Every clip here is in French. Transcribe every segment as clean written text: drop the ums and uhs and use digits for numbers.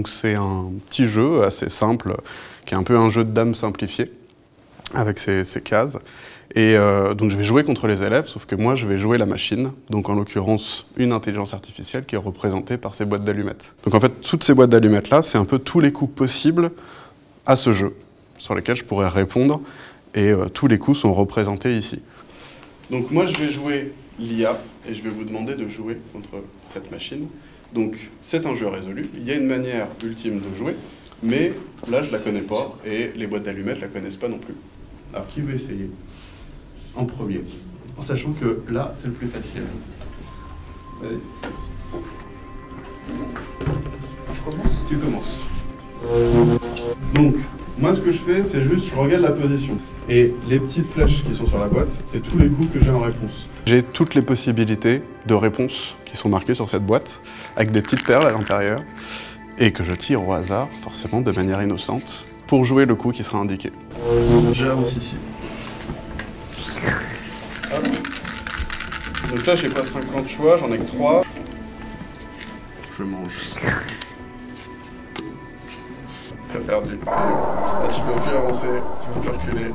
Donc c'est un petit jeu assez simple, qui est un peu un jeu de dames simplifié, avec ces cases. Et donc je vais jouer contre les élèves, sauf que moi je vais jouer la machine, donc en l'occurrence une intelligence artificielle qui est représentée par ces boîtes d'allumettes. Donc en fait, toutes ces boîtes d'allumettes là, c'est un peu tous les coups possibles à ce jeu, sur lesquels je pourrais répondre, et tous les coups sont représentés ici. Donc moi je vais jouer l'IA, et je vais vous demander de jouer contre cette machine. Donc c'est un jeu résolu, il y a une manière ultime de jouer, mais là je la connais pas, et les boîtes d'allumettes la connaissent pas non plus. Alors qui veut essayer en premier, en sachant que là c'est le plus facile. Allez. Je commence ? Tu commences. Donc, moi ce que je fais, c'est juste, je regarde la position. Et les petites flèches qui sont sur la boîte, c'est tous les coups que j'ai en réponse. J'ai toutes les possibilités de réponse qui sont marquées sur cette boîte, avec des petites perles à l'intérieur, et que je tire au hasard, forcément de manière innocente, pour jouer le coup qui sera indiqué. J'avance ici. Hop. Donc là, j'ai pas 50 choix, j'en ai que 3. Je mange. T'as perdu. Là, tu peux plus avancer, tu peux plus reculer.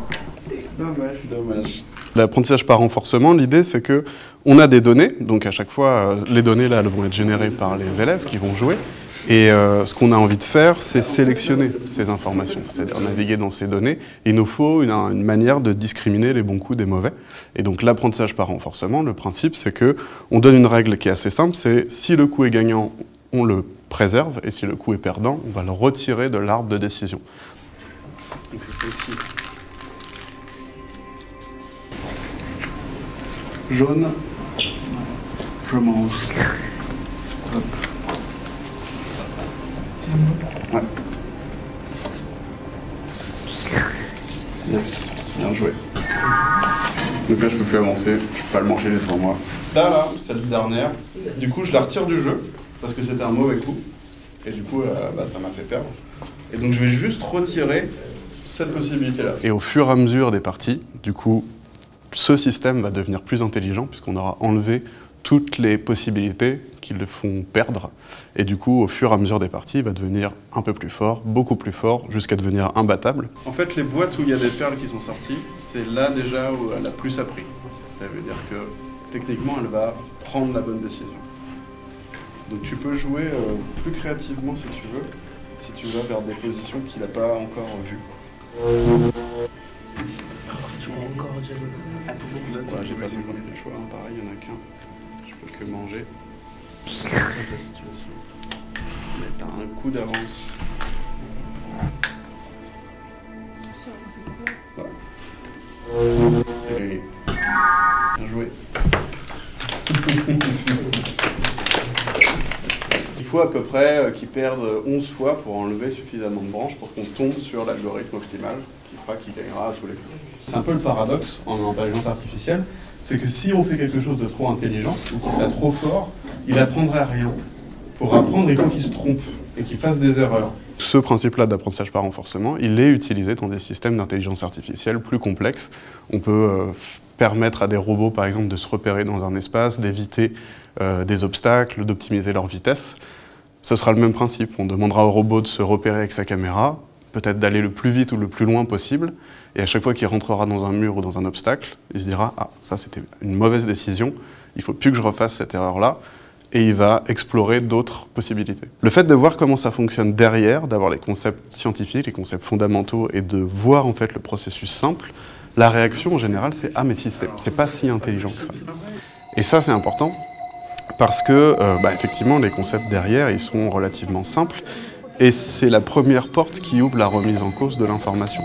Dommage. L'apprentissage par renforcement, l'idée c'est que on a des données, donc à chaque fois, les données là, elles vont être générées par les élèves qui vont jouer. Et ce qu'on a envie de faire, c'est sélectionner ces informations, c'est-à-dire naviguer dans ces données. Il nous faut une manière de discriminer les bons coups des mauvais. Et donc l'apprentissage par renforcement, le principe, c'est qu'on donne une règle qui est assez simple, c'est si le coup est gagnant, on le préserve, et si le coup est perdant, on va le retirer de l'arbre de décision. Donc c'est ici. Jaune, je mange. Hop. Ouais. Yes, bien joué. Donc là je peux plus avancer, je peux pas le manger devant moi. Là, cette dernière, du coup je la retire du jeu, parce que c'était un mauvais coup, et du coup ça m'a fait perdre. Et donc je vais juste retirer cette possibilité-là. Et au fur et à mesure des parties, du coup, ce système va devenir plus intelligent, puisqu'on aura enlevé toutes les possibilités qui le font perdre. Et du coup, au fur et à mesure des parties, il va devenir un peu plus fort, beaucoup plus fort, jusqu'à devenir imbattable. En fait, les boîtes où il y a des perles qui sont sorties, c'est là déjà où elle a plus appris. Ça veut dire que, techniquement, elle va prendre la bonne décision. Donc tu peux jouer plus créativement si tu veux, si tu vas vers des positions qu'il n'a pas encore vues. Tu as encore diagonale. Là, j'ai pas 50 choix, hein, pareil, il n'y en a qu'un. Je peux que manger. Mais t'as un coup d'avance. Voilà. C'est gagné. Bien joué. Il faut à peu près qu'ils perdent 11 fois pour enlever suffisamment de branches pour qu'on tombe sur l'algorithme optimal qui fera qu'il gagnera à tous les coups. C'est un peu le paradoxe en intelligence artificielle, c'est que si on fait quelque chose de trop intelligent ou qui serait trop fort, il apprendrait rien. Pour apprendre, il faut qu'il se trompe et qu'il fasse des erreurs. Ce principe-là d'apprentissage par renforcement, il est utilisé dans des systèmes d'intelligence artificielle plus complexes. On peut permettre à des robots, par exemple, de se repérer dans un espace, d'éviter des obstacles, d'optimiser leur vitesse. Ce sera le même principe. On demandera au robot de se repérer avec sa caméra, peut-être d'aller le plus vite ou le plus loin possible, et à chaque fois qu'il rentrera dans un mur ou dans un obstacle, il se dira « Ah, ça c'était une mauvaise décision, il ne faut plus que je refasse cette erreur-là », et il va explorer d'autres possibilités. Le fait de voir comment ça fonctionne derrière, d'avoir les concepts scientifiques, les concepts fondamentaux, et de voir en fait le processus simple, la réaction en général c'est « Ah mais si, c'est pas si intelligent que ça ». Et ça c'est important, parce que effectivement les concepts derrière ils sont relativement simples, et c'est la première porte qui ouvre la remise en cause de l'information.